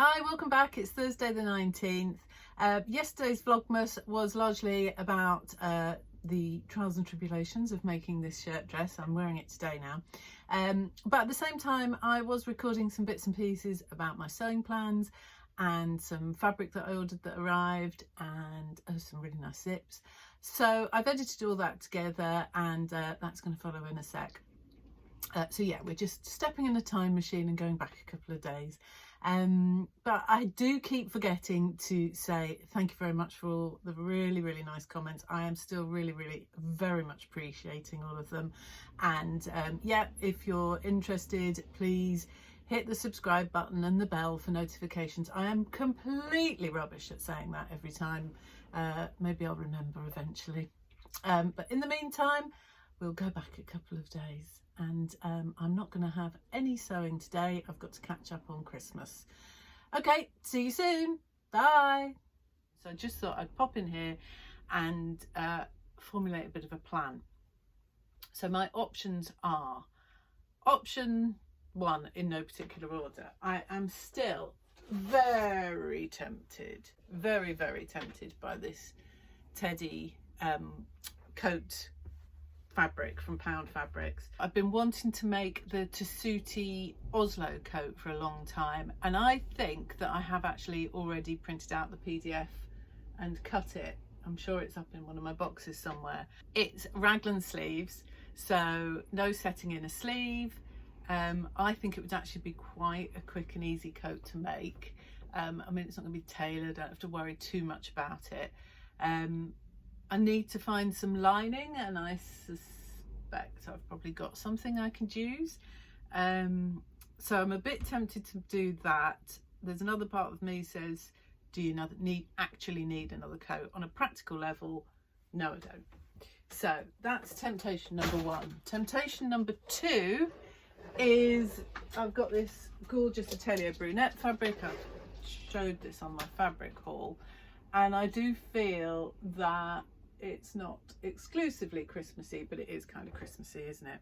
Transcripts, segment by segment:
Hi, welcome back. It's Thursday the 19th. Yesterday's Vlogmas was largely about the trials and tribulations of making this shirt dress. I'm wearing it today now. But at the same time, I was recording some bits and pieces about my sewing plans and some fabric that I ordered that arrived and some really nice zips. So I've edited all that together and that's going to follow in a sec. So yeah, we're just stepping in a time machine and going back a couple of days. But I do keep forgetting to say thank you very much for all the really nice comments. I am still really very much appreciating all of them. And yeah, if you're interested, please hit the subscribe button and the bell for notifications. I am completely rubbish at saying that every time. Maybe I'll remember eventually. But in the meantime, we'll go back a couple of days. And I'm not going to have any sewing today. I've got to catch up on Christmas. Okay, see you soon. Bye. So I just thought I'd pop in here and formulate a bit of a plan. So my options are option one, in no particular order. I am still very tempted, very tempted by this teddy coat fabric from Pound Fabrics. I've been wanting to make the Tesutti Oslo coat for a long time, and I think that I have actually already printed out the PDF and cut it. I'm sure it's up in one of my boxes somewhere. It's raglan sleeves, so no setting in a sleeve. I think it would actually be quite a quick and easy coat to make. I mean, it's not going to be tailored, I don't have to worry too much about it. I need to find some lining, and I suspect I've probably got something I can use. So I'm a bit tempted to do that. There's another part of me says, do you actually need another coat? On a practical level, no, I don't. So that's temptation number one. Temptation number two is I've got this gorgeous Atelier Brunette fabric. I've showed this on my fabric haul, and I do feel that it's not exclusively Christmassy, but it is kind of Christmassy, isn't it?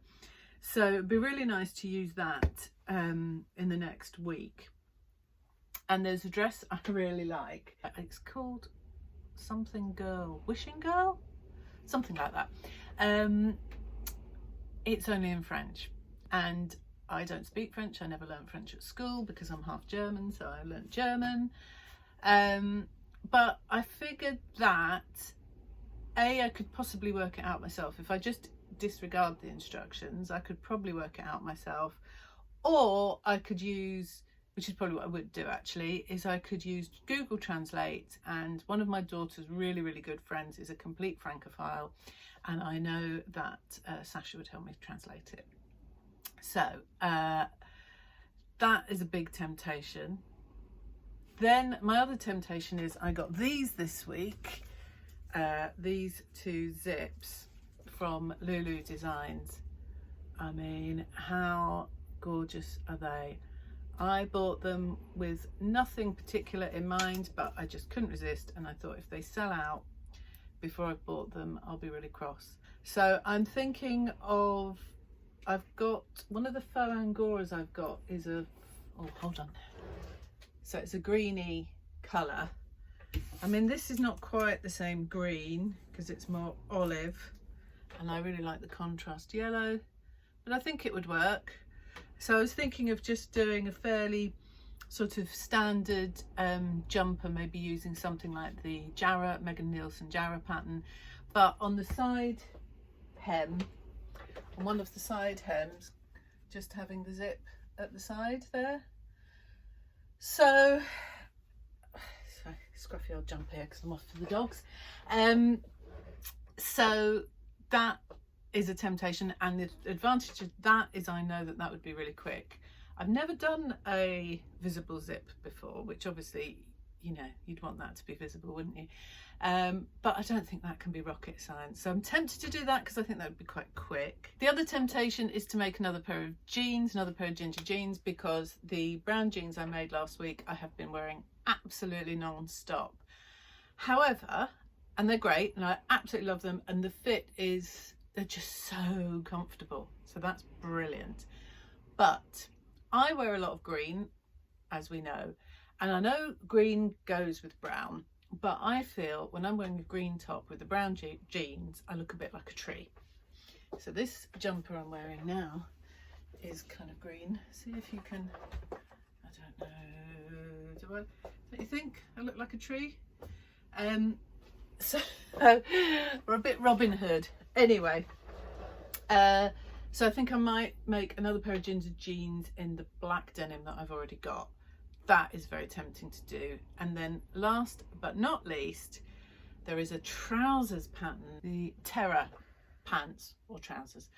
So it'd be really nice to use that in the next week. And there's a dress I really like. It's called something girl, wishing girl, something like that. It's only in French, and I don't speak French. I never learned French at school because I'm half German, so I learned German. But I figured that I could possibly work it out myself. If I just disregard the instructions, I could probably work it out myself. Or I could use, which is probably what I would do actually, is I could use Google Translate, and one of my daughter's really good friends is a complete francophile, and I know that Sasha would help me translate it. So that is a big temptation. Then my other temptation is I got these this week. These two zips from Lulou Designs. I mean, how gorgeous are they? I bought them with nothing particular in mind, but I just couldn't resist, and I thought if they sell out before I bought them, I'll be really cross. So I'm thinking of, I've got one of the faux angoras I've got is a, oh hold on, so it's a greeny colour. I mean, this is not quite the same green because it's more olive, and I really like the contrast yellow, but I think it would work. So I was thinking of just doing a fairly sort of standard jumper, maybe using something like the Jarrah, Megan Nielsen Jarrah pattern, but on the side hem, on one of the side hems, just having the zip at the side there. So scruffy old jump here because I'm off for the dogs. So that is a temptation, and the advantage of that is I know that that would be really quick. I've never done a visible zip before, which obviously, you know, you'd want that to be visible, wouldn't you? But I don't think that can be rocket science, so I'm tempted to do that because I think that would be quite quick. The other temptation is to make another pair of jeans, another pair of ginger jeans, because the brown jeans I made last week I have been wearing absolutely non-stop. However, and they're great and I absolutely love them, and the fit is, they're just so comfortable, so that's brilliant. But I wear a lot of green, as we know, And I know green goes with brown, but I feel when I'm wearing a green top with the brown jeans, I look a bit like a tree. So this jumper I'm wearing now is kind of green. See if you can, I don't know, don't you think I look like a tree? So we're a bit Robin Hood. Anyway, so I think I might make another pair of ginger jeans in the black denim that I've already got. That is very tempting to do. And then last but not least, there is a trousers pattern, the Terra pants or trousers.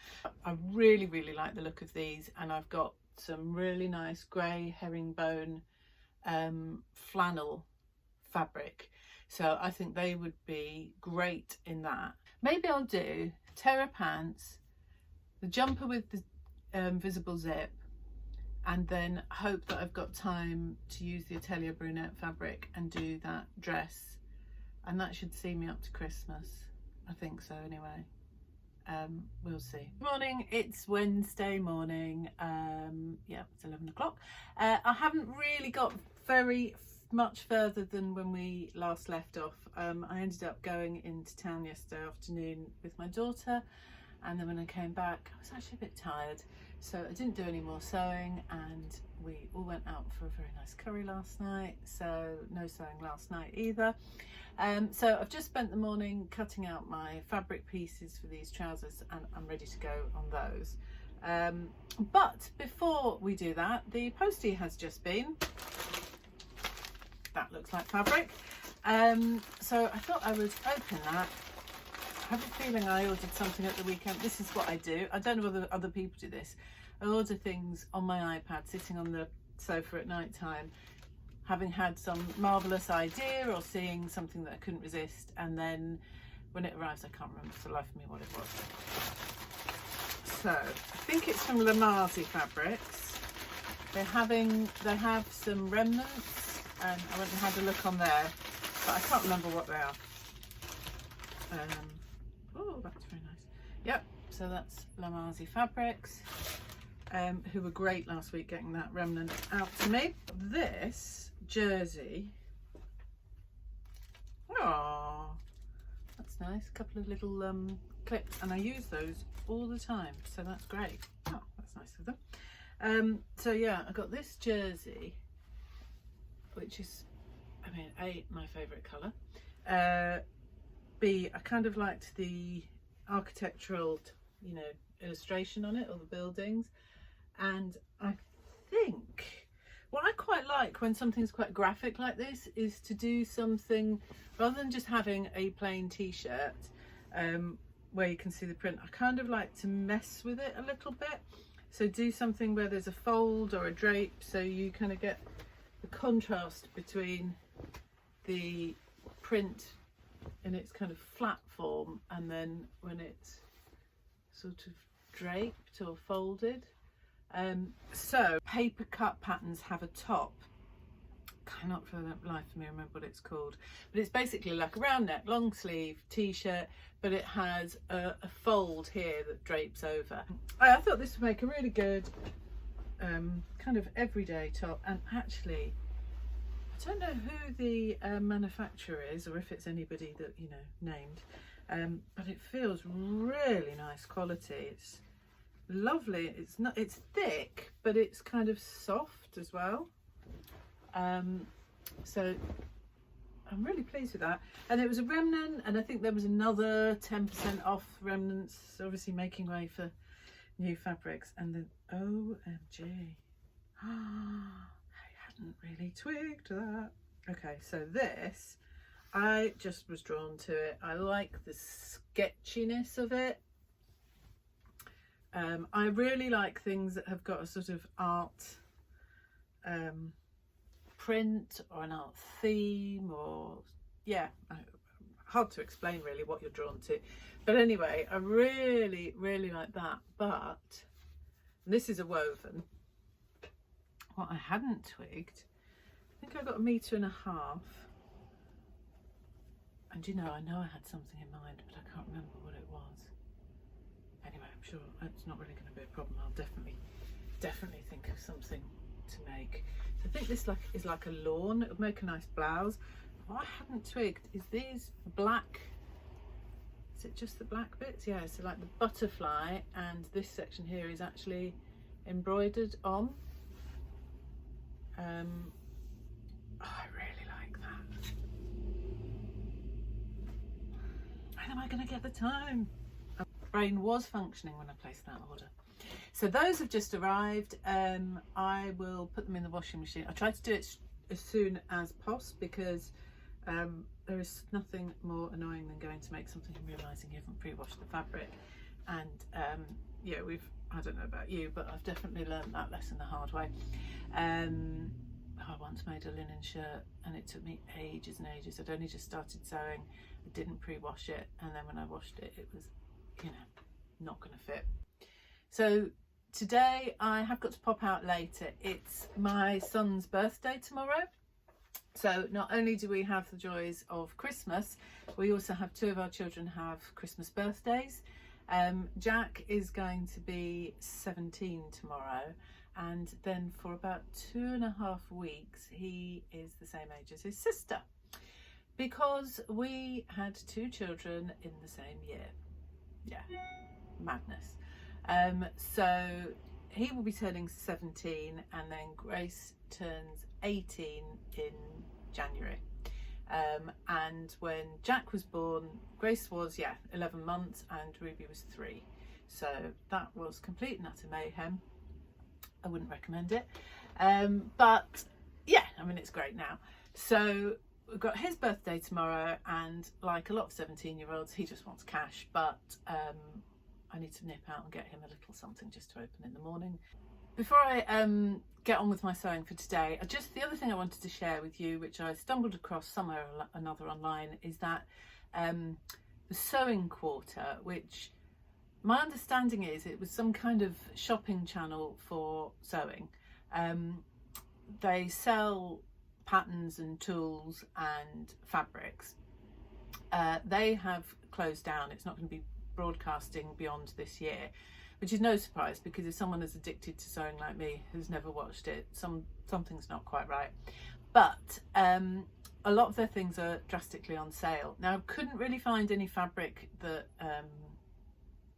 I really like the look of these, and I've got some really nice grey herringbone flannel fabric, so I think they would be great in that. Maybe I'll do Terra pants, the jumper with the visible zip, and then hope that I've got time to use the Atelier Brunette fabric and do that dress, and that should see me up to Christmas. I think so anyway. We'll see. Good morning, it's Wednesday morning. Yeah, it's 11 o'clock. I haven't really got very much further than when we last left off. I ended up going into town yesterday afternoon with my daughter, and then when I came back I was actually a bit tired, so I didn't do any more sewing, and we all went out for a very nice curry last night, so no sewing last night either. So I've just spent the morning cutting out my fabric pieces for these trousers, and I'm ready to go on those. But before we do that, the postie has just been. That looks like fabric. So I thought I would open that. I have a feeling I ordered something at the weekend. This is what I do. I don't know whether other people do this. I order things on my iPad sitting on the sofa at night time, having had some marvellous idea or seeing something that I couldn't resist, and then when it arrives I can't remember for the life of me what it was. So I think it's from Lamazi Fabrics. They have some Remnants, and I went and had a look on there, but I can't remember what they are. Oh, that's very nice. Yep, so that's Lamazi Fabrics, who were great last week getting that remnant out to me. This jersey, oh, that's nice. A couple of little clips, and I use those all the time, so that's great. Oh, that's nice of them. So yeah, I got this jersey, which is, I mean, A, my favourite colour. B, I kind of liked the architectural, you know, illustration on it, all the buildings. And I think what I quite like when something's quite graphic like this is to do something, rather than just having a plain t-shirt where you can see the print, I kind of like to mess with it a little bit. So do something where there's a fold or a drape, so you kind of get the contrast between the print in its kind of flat form and then when it's sort of draped or folded. So Papercut Patterns have a top, cannot for the life of me remember what it's called, but it's basically like a round neck, long sleeve t-shirt, but it has a fold here that drapes over. I thought this would make a really good kind of everyday top, and actually I don't know who the manufacturer is, or if it's anybody that, you know, named, but it feels really nice quality. It's lovely. It's thick, but it's kind of soft as well. So I'm really pleased with that. And it was a remnant, and I think there was another 10% off remnants, obviously making way for new fabrics. And then OMG, I hadn't really twigged that. Okay, so this, I just was drawn to it. I like the sketchiness of it. I really like things that have got a sort of art print or an art theme, or yeah, hard to explain really what you're drawn to, but anyway, I really like that. But this is a woven. What I hadn't twigged, I think I got 1.5 meters, and you know, I know I had something in mind, but I can't remember what it was. Anyway, I'm sure it's not really going to be a problem. I'll definitely think of something to make. So I think this is like a lawn. It would make a nice blouse. What I hadn't twigged is these black, is it just the black bits? Yeah, so like the butterfly, and this section here is actually embroidered on. I really like that. When am I going to get the time? My brain was functioning when I placed that order. So those have just arrived. I will put them in the washing machine. I try to do it as soon as possible because there is nothing more annoying than going to make something and realising you haven't pre-washed the fabric. And yeah, I don't know about you, but I've definitely learned that lesson the hard way. I once made a linen shirt and it took me ages and ages. I'd only just started sewing. I didn't pre-wash it, and then when I washed it, it was, you know, not going to fit. So today I have got to pop out later. It's my son's birthday tomorrow. So not only do we have the joys of Christmas, we also have two of our children have Christmas birthdays. Jack is going to be 17 tomorrow, and then for about 2.5 weeks he is the same age as his sister, because we had two children in the same year. Yeah, madness. So he will be turning 17, and then Grace turns 18 in January. And when Jack was born, Grace was 11 months and Ruby was 3. So that was complete and utter mayhem. I wouldn't recommend it, but yeah, I mean, it's great now. So we've got his birthday tomorrow, and like a lot of 17-year-olds, he just wants cash, but I need to nip out and get him a little something just to open in the morning. Before I get on with my sewing for today, the other thing I wanted to share with you, which I stumbled across somewhere or another online, is that the sewing quarter, which my understanding is it was some kind of shopping channel for sewing. They sell patterns and tools and fabrics. They have closed down. It's not going to be broadcasting beyond this year, which is no surprise, because if someone as addicted to sewing like me who's never watched it, something's not quite right. But a lot of their things are drastically on sale. Now, I couldn't really find any fabric that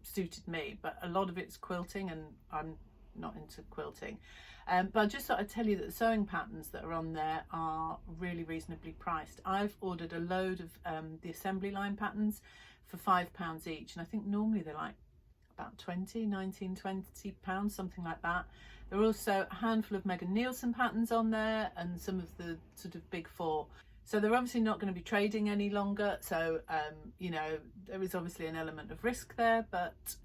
suited me, but a lot of it's quilting, and I'm not into quilting. But I just thought I'd tell you that the sewing patterns that are on there are really reasonably priced. I've ordered a load of the assembly line patterns for £5 each, and I think normally they're like about 19, 20 pounds, something like that. There are also a handful of Megan Nielsen patterns on there, and some of the sort of big four. So they're obviously not going to be trading any longer. So, you know, there is obviously an element of risk there, but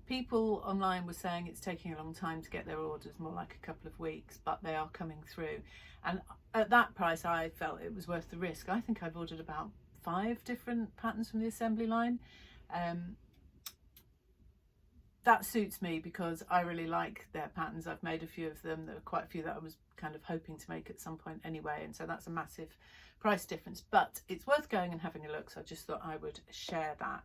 people online were saying it's taking a long time to get their orders, more like a couple of weeks, but they are coming through. And at that price, I felt it was worth the risk. I think I've ordered about 5 different patterns from the assembly line. That suits me because I really like their patterns. I've made a few of them. There were quite a few that I was kind of hoping to make at some point anyway, and so that's a massive price difference, but it's worth going and having a look, so I just thought I would share that.